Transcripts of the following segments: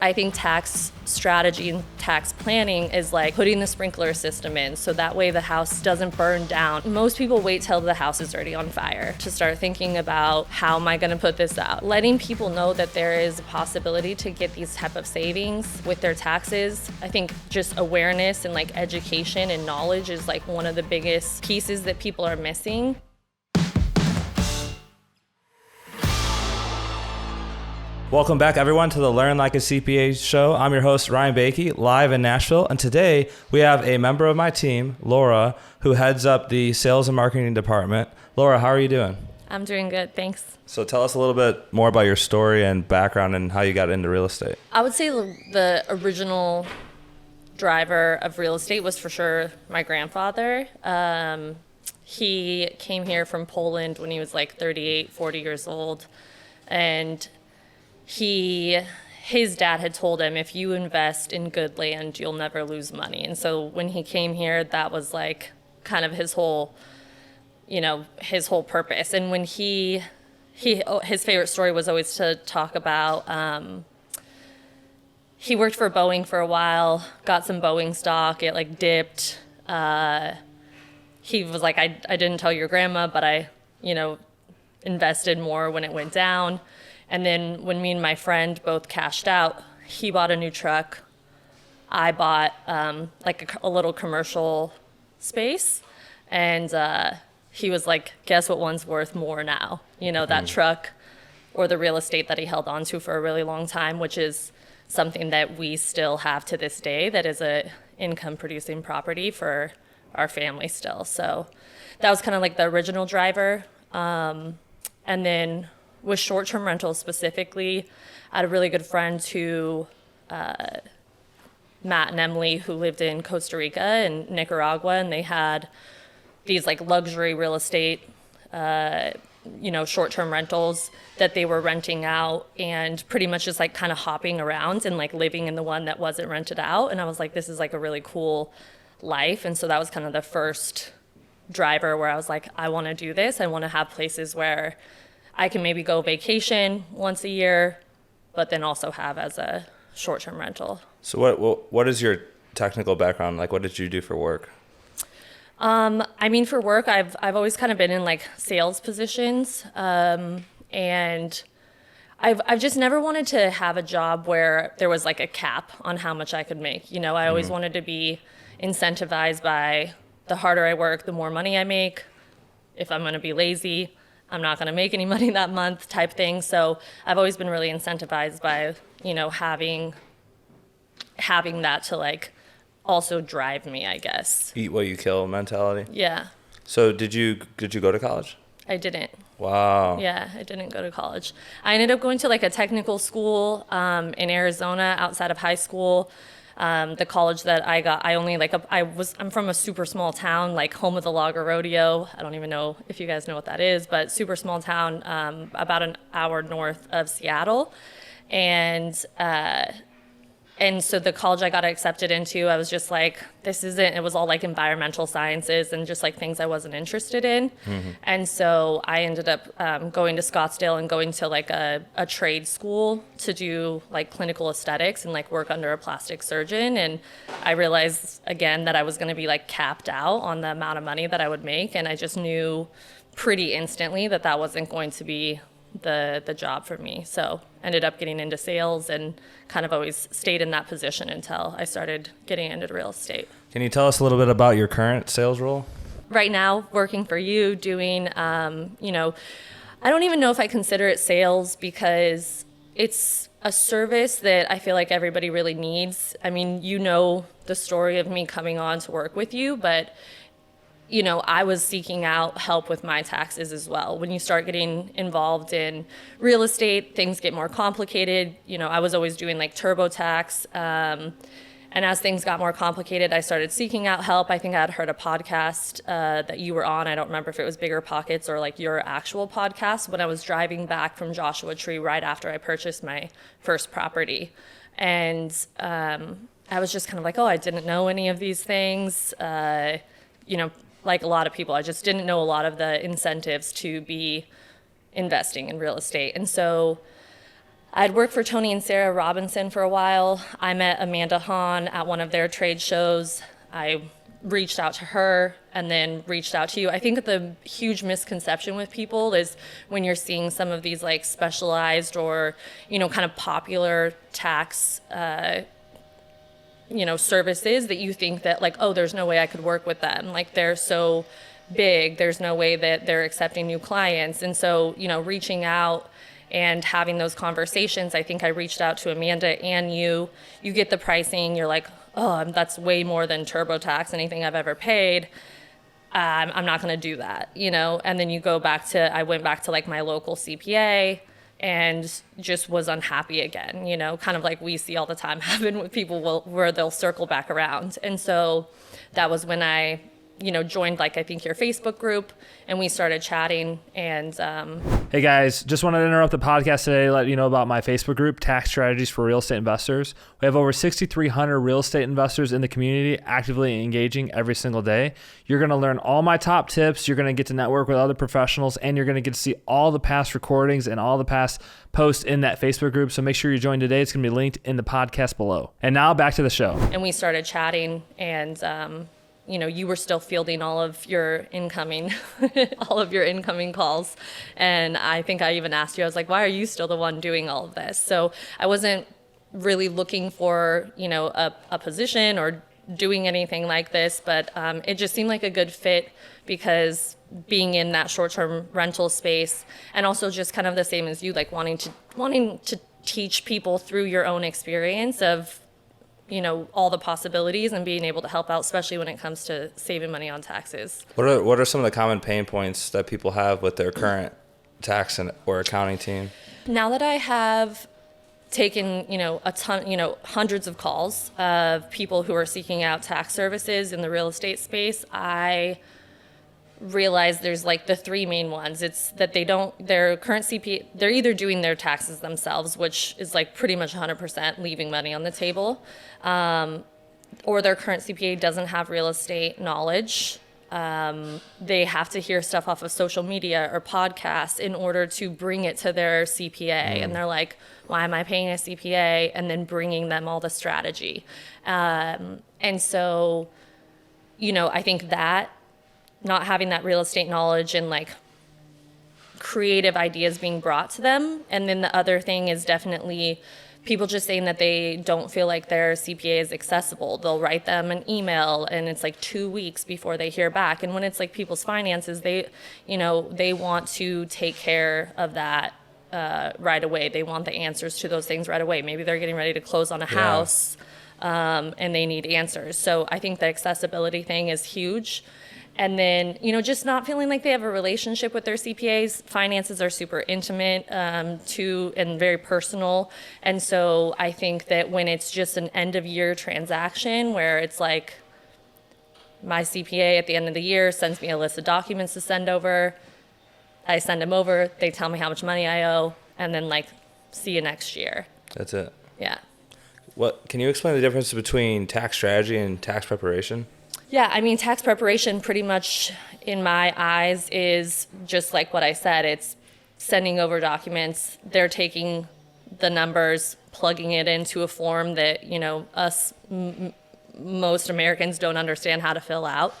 I think tax strategy and tax planning is like putting the sprinkler system in so that way the house doesn't burn down. Most people wait till the house is already on fire to start thinking about how am I going to put this out. Letting people know that there is a possibility to get these type of savings with their taxes. I think just awareness and like education and knowledge is like one of the biggest pieces that people are missing. Welcome back, everyone, to the Learn Like a CPA show. I'm your host, Ryan Bakey, live in Nashville. And today we have a member of my team, Laura, who heads up the sales and marketing department. Laura, how are you doing? I'm doing good, thanks. So tell us a little bit more about your story and background and how you got into real estate. I would say the original driver of real estate was for sure my grandfather. He came here from Poland when he was like 38, 40 years old. And his dad had told him, if you invest in good land, you'll never lose money. And so when he came here, that was like kind of his whole purpose. And when his favorite story was always to talk about, he worked for Boeing for a while, got some Boeing stock, it like dipped. He was like, I didn't tell your grandma, but I, invested more when it went down. And then when me and my friend both cashed out, he bought a new truck. I bought like a little commercial space. And he was like, guess what one's worth more now? That truck or the real estate that he held on to for a really long time, which is something that we still have to this day that is a income producing property for our family still. So that was kind of like the original driver. And then with short-term rentals specifically, I had a really good friend who, Matt and Emily, who lived in Costa Rica and Nicaragua, and they had these like luxury real estate, short-term rentals that they were renting out and pretty much just like kind of hopping around and like living in the one that wasn't rented out. And I was like, this is like a really cool life. And so that was kind of the first driver where I was like, I want to do this. I want to have places where I can maybe go vacation once a year, but then also have as a short-term rental. So what is your technical background? Like, what did you do for work? For work, I've always kind of been in like sales positions, and I've just never wanted to have a job where there was like a cap on how much I could make. I always wanted to be incentivized by the harder I work, the more money I make. If I'm going to be lazy, I'm not going to make any money that month type thing. So I've always been really incentivized by, having that to like also drive me, I guess. Eat what you kill mentality? Yeah. So did you go to college? I didn't. Wow. Yeah, I didn't go to college. I ended up going to like a technical school in Arizona outside of high school. The college that I got, I'm from a super small town, like home of the Logger Rodeo. I don't even know if you guys know what that is, but super small town, about an hour north of Seattle. And so the college I got accepted into, I was just like, it was all like environmental sciences and just like things I wasn't interested in. Mm-hmm. And so I ended up going to Scottsdale and going to like a trade school to do like clinical aesthetics and like work under a plastic surgeon. And I realized again that I was going to be like capped out on the amount of money that I would make. And I just knew pretty instantly that wasn't going to be the job for me. So ended up getting into sales and kind of always stayed in that position until I started getting into real estate. Can you tell us a little bit about your current sales role? Right now, working for you, doing, I don't even know if I consider it sales because it's a service that I feel like everybody really needs. I mean, the story of me coming on to work with you, but I was seeking out help with my taxes as well. When you start getting involved in real estate, things get more complicated. I was always doing like TurboTax. And as things got more complicated, I started seeking out help. I think I had heard a podcast that you were on. I don't remember if it was Bigger Pockets or like your actual podcast when I was driving back from Joshua Tree right after I purchased my first property. And I was just kind of like, I didn't know any of these things. Like a lot of people, I just didn't know a lot of the incentives to be investing in real estate. And so I'd worked for Tony and Sarah Robinson for a while. I met Amanda Hahn at one of their trade shows. I reached out to her and then reached out to you. I think the huge misconception with people is when you're seeing some of these like specialized or, kind of popular tax, services that you think that like, oh, there's no way I could work with them. Like they're so big, there's no way that they're accepting new clients. And so, reaching out and having those conversations, I think I reached out to Amanda and you get the pricing, you're like, oh, that's way more than TurboTax, anything I've ever paid. I'm not going to do that, and then I went back to like my local CPA and just was unhappy again, kind of like we see all the time happen with people where they'll circle back around. And so that was when I joined like I think your Facebook group and we started chatting and Hey guys, just wanted to interrupt the podcast today to let you know about my Facebook group, Tax Strategies for Real Estate Investors. We have over 6,300 real estate investors in the community actively engaging every single day. You're going to learn all my top tips. You're going to get to network with other professionals and you're going to get to see all the past recordings and all the past posts in that Facebook group. So make sure you join today. It's going to be linked in the podcast below. And now back to the show. And we started chatting and you were still fielding all of your incoming calls. And I think I even asked you, I was like, why are you still the one doing all of this? So I wasn't really looking for, a position or doing anything like this, but it just seemed like a good fit because being in that short-term rental space and also just kind of the same as you, like wanting to teach people through your own experience of all the possibilities and being able to help out, especially when it comes to saving money on taxes. What are some of the common pain points that people have with their current tax or accounting team? Now that I have taken, a ton, hundreds of calls of people who are seeking out tax services in the real estate space, I realize there's like the three main ones. It's that their current CPA, they're either doing their taxes themselves, which is like pretty much 100% leaving money on the table, or their current CPA doesn't have real estate knowledge. They have to hear stuff off of social media or podcasts in order to bring it to their CPA. And they're like, why am I paying a CPA? And then bringing them all the strategy. And so, I think that not having that real estate knowledge and like creative ideas being brought to them. And then the other thing is definitely people just saying that they don't feel like their CPA is accessible. They'll write them an email and it's like 2 weeks before they hear back. And when it's like people's finances, they want to take care of that right away. They want the answers to those things right away. Maybe they're getting ready to close on a house and they need answers. So I think the accessibility thing is huge. And then, just not feeling like they have a relationship with their CPAs. Finances are super intimate, too, and very personal. And so I think that when it's just an end of year transaction where it's like my CPA at the end of the year sends me a list of documents to send over, I send them over, they tell me how much money I owe, and then like, see you next year. That's it. Yeah. Can you explain the difference between tax strategy and tax preparation? Yeah, I mean, tax preparation pretty much in my eyes is just like what I said. It's sending over documents. They're taking the numbers, plugging it into a form that, most Americans don't understand how to fill out,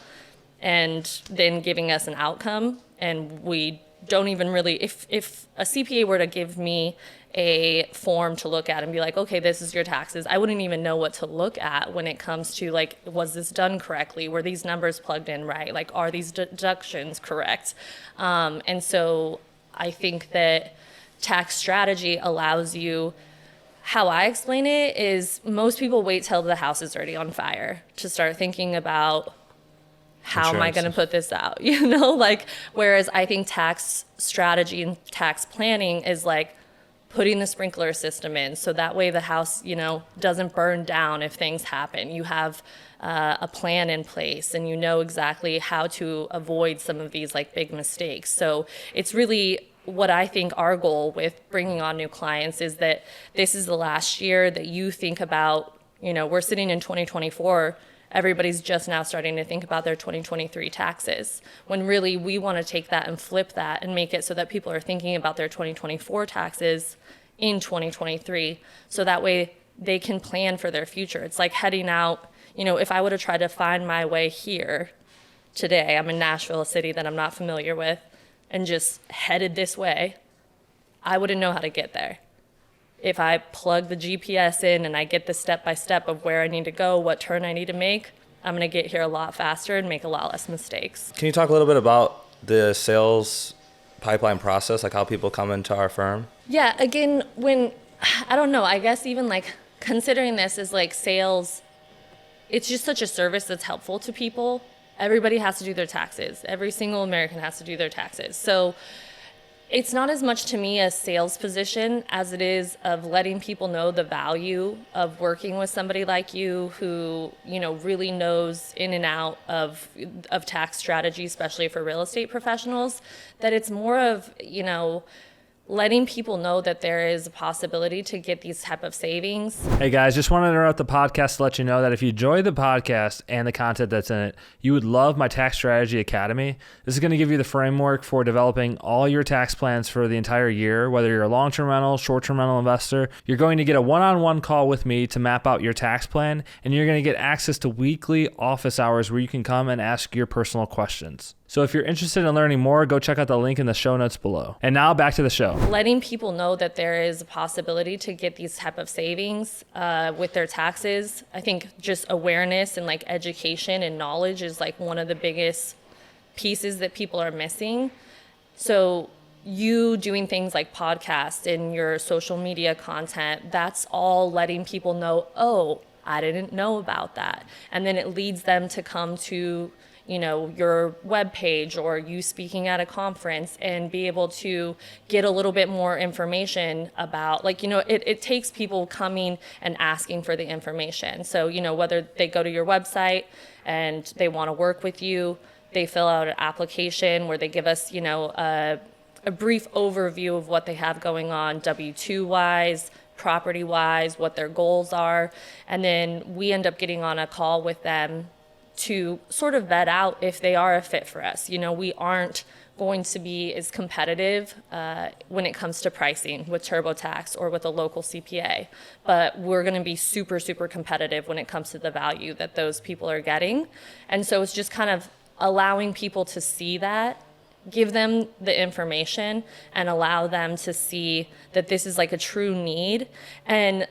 and then giving us an outcome. And we don't even really, if a CPA were to give me a form to look at and be like, okay, this is your taxes, I wouldn't even know what to look at when it comes to like, was this done correctly? Were these numbers plugged in right? Like, are these deductions correct? And so I think that tax strategy allows you, how I explain it is most people wait till the house is already on fire to start thinking about how am I going to put this out? Whereas I think tax strategy and tax planning is like putting the sprinkler system in so that way the house, doesn't burn down if things happen. You have a plan in place and you know exactly how to avoid some of these like big mistakes. So it's really what I think our goal with bringing on new clients is that this is the last year that you think about, we're sitting in 2024, everybody's just now starting to think about their 2023 taxes, when really we want to take that and flip that and make it so that people are thinking about their 2024 taxes in 2023. So that way they can plan for their future. It's like heading out, if I would have tried to find my way here today, I'm in Nashville, a city that I'm not familiar with, and just headed this way, I wouldn't know how to get there. If I plug the GPS in and I get the step-by-step of where I need to go, what turn I need to make, I'm going to get here a lot faster and make a lot less mistakes. Can you talk a little bit about the sales pipeline process, like how people come into our firm? Yeah, again, I don't know, I guess even like considering this as like sales, it's just such a service that's helpful to people. Everybody has to do their taxes. Every single American has to do their taxes. So it's not as much to me a sales position as it is of letting people know the value of working with somebody like you who, really knows in and out of tax strategy, especially for real estate professionals, that it's more of, letting people know that there is a possibility to get these type of savings. Hey guys, just want to interrupt the podcast to let you know that if you enjoy the podcast and the content that's in it, you would love my Tax Strategy Academy. This is going to give you the framework for developing all your tax plans for the entire year. Whether you're a long-term rental, short-term rental investor, you're going to get a one-on-one call with me to map out your tax plan, and you're going to get access to weekly office hours where you can come and ask your personal questions. So if you're interested in learning more, go check out the link in the show notes below. And now back to the show. Letting people know that there is a possibility to get these type of savings with their taxes. I think just awareness and like education and knowledge is like one of the biggest pieces that people are missing. So you doing things like podcasts and your social media content, that's all letting people know, oh, I didn't know about that. And then it leads them to come to your webpage or you speaking at a conference and be able to get a little bit more information about, it takes people coming and asking for the information. So, whether they go to your website and they want to work with you, they fill out an application where they give us, a brief overview of what they have going on, W-2 wise, property wise, what their goals are. And then we end up getting on a call with them to sort of vet out if they are a fit for us. We aren't going to be as competitive when it comes to pricing with TurboTax or with a local CPA, but we're going to be super, super competitive when it comes to the value that those people are getting. And so it's just kind of allowing people to see that, give them the information, and allow them to see that this is like a true need, and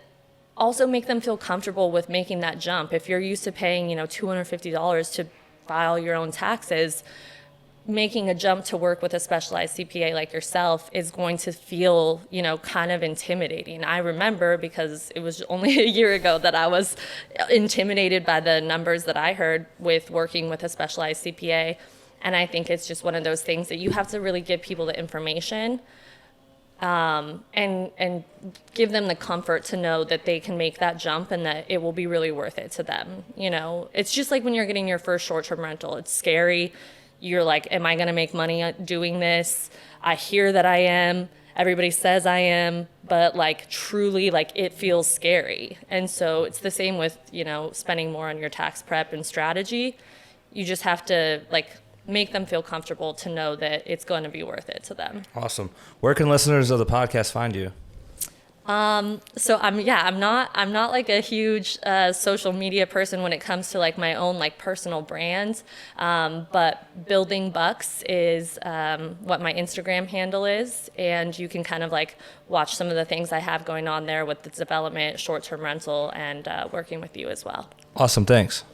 also make them feel comfortable with making that jump. If you're used to paying, $250 to file your own taxes, making a jump to work with a specialized CPA like yourself is going to feel, kind of intimidating. I remember, because it was only a year ago that I was intimidated by the numbers that I heard with working with a specialized CPA. And I think it's just one of those things that you have to really give people the information and give them the comfort to know that they can make that jump and that it will be really worth it to them. It's just like when you're getting your first short-term rental. It's scary. You're like, am I going to make money doing this? I hear that I am. Everybody says I am, but truly, it feels scary. And so it's the same with, spending more on your tax prep and strategy. You just have to make them feel comfortable to know that it's going to be worth it to them. Awesome. Where can listeners of the podcast find you? So I'm not a huge social media person when it comes to my own personal brand. But Building Bucks is what my Instagram handle is, and you can kind of watch some of the things I have going on there with the development, short-term rental, and working with you as well. Awesome. Thanks.